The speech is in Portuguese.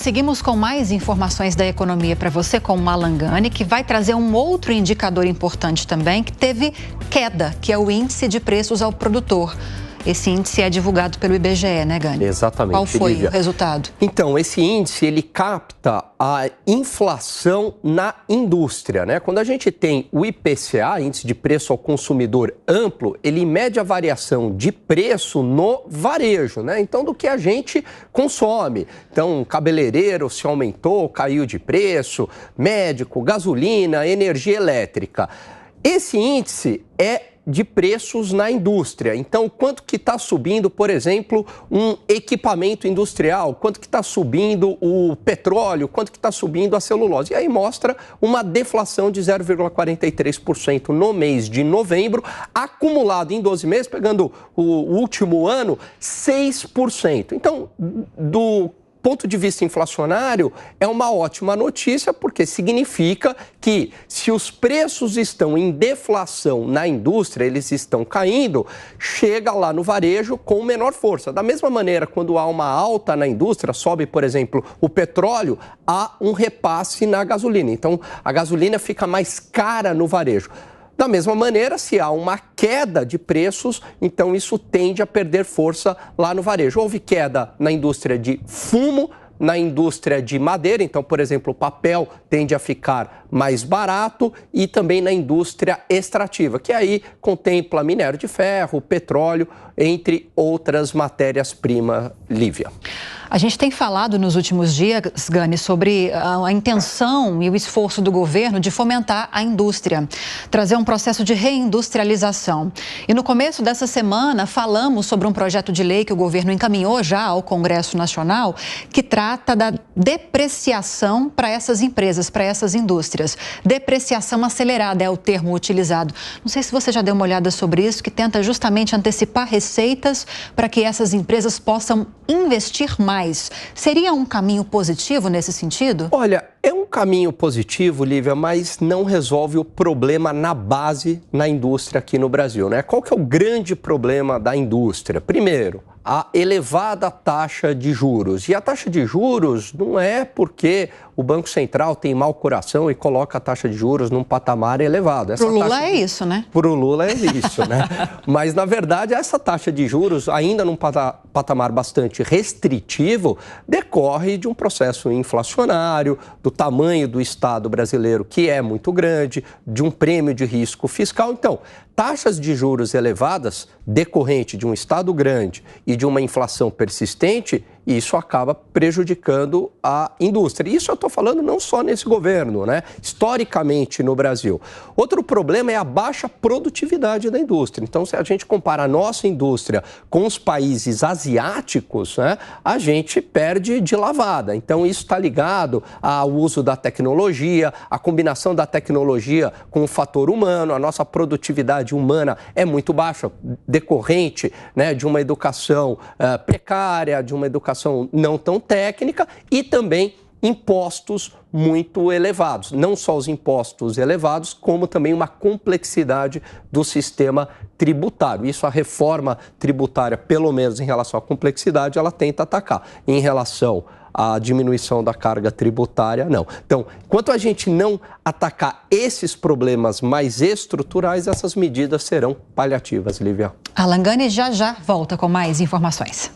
Seguimos com mais informações da economia para você com o Malangani, que vai trazer um outro indicador importante também, que teve queda, que é o índice de preços ao produtor. Esse índice é divulgado pelo IBGE, né, Gani? Exatamente. Qual foi o resultado? Então, esse índice, ele capta a inflação na indústria, né? Quando a gente tem o IPCA, Índice de Preço ao Consumidor Amplo, ele mede a variação de preço no varejo, né? Então, do que a gente consome. Então, cabeleireiro se aumentou, caiu de preço, médico, gasolina, energia elétrica. Esse índice é de preços na indústria. Então, quanto que está subindo, por exemplo, um equipamento industrial, quanto que está subindo o petróleo, quanto que está subindo a celulose. E aí mostra uma deflação de 0,43% no mês de novembro, acumulado em 12 meses, pegando o último ano, 6%. Então, do ponto de vista inflacionário, é uma ótima notícia, porque significa que se os preços estão em deflação na indústria, eles estão caindo, chega lá no varejo com menor força. Da mesma maneira, quando há uma alta na indústria, sobe, por exemplo, o petróleo, há um repasse na gasolina. Então, a gasolina fica mais cara no varejo. Da mesma maneira, se há uma queda de preços, então isso tende a perder força lá no varejo. Houve queda na indústria de fumo, na indústria de madeira, então, por exemplo, o papel tende a ficar mais barato, e também na indústria extrativa, que aí contempla minério de ferro, petróleo, entre outras matérias-primas, Lívia. A gente tem falado nos últimos dias, Gani, sobre a intenção e o esforço do governo de fomentar a indústria, trazer um processo de reindustrialização. E no começo dessa semana falamos sobre um projeto de lei que o governo encaminhou já ao Congresso Nacional, que trata da depreciação para essas empresas, para essas indústrias. Depreciação acelerada é o termo utilizado. Não sei se você já deu uma olhada sobre isso, que tenta justamente antecipar receitas para que essas empresas possam investir mais. Seria um caminho positivo nesse sentido? Olha, é um caminho positivo, Lívia, mas não resolve o problema na base na indústria aqui no Brasil, né? Qual que é o grande problema da indústria? Primeiro, a elevada taxa de juros. E a taxa de juros não é porque o Banco Central tem mau coração e coloca a taxa de juros num patamar elevado. Para o Lula é isso, né? Para o Lula é isso, né? Mas, na verdade, essa taxa de juros, ainda num patamar bastante restritivo, decorre de um processo inflacionário, do tamanho do Estado brasileiro, que é muito grande, de um prêmio de risco fiscal. Então, taxas de juros elevadas, decorrente de um Estado grande e de uma inflação persistente, isso acaba prejudicando a indústria. Isso eu estou falando não só nesse governo, né? Historicamente no Brasil. Outro problema é a baixa produtividade da indústria. Então, se a gente compara a nossa indústria com os países asiáticos, né, a gente perde de lavada. Então, isso está ligado ao uso da tecnologia, a combinação da tecnologia com o fator humano. A nossa produtividade humana é muito baixa, decorrente, né, de uma educação precária, de uma educação não tão técnica, e também impostos muito elevados. Não só os impostos elevados, como também uma complexidade do sistema tributário. Isso a reforma tributária, pelo menos em relação à complexidade, ela tenta atacar. Em relação à diminuição da carga tributária, não. Então, enquanto a gente não atacar esses problemas mais estruturais, essas medidas serão paliativas, Lívia. Malangani já volta com mais informações.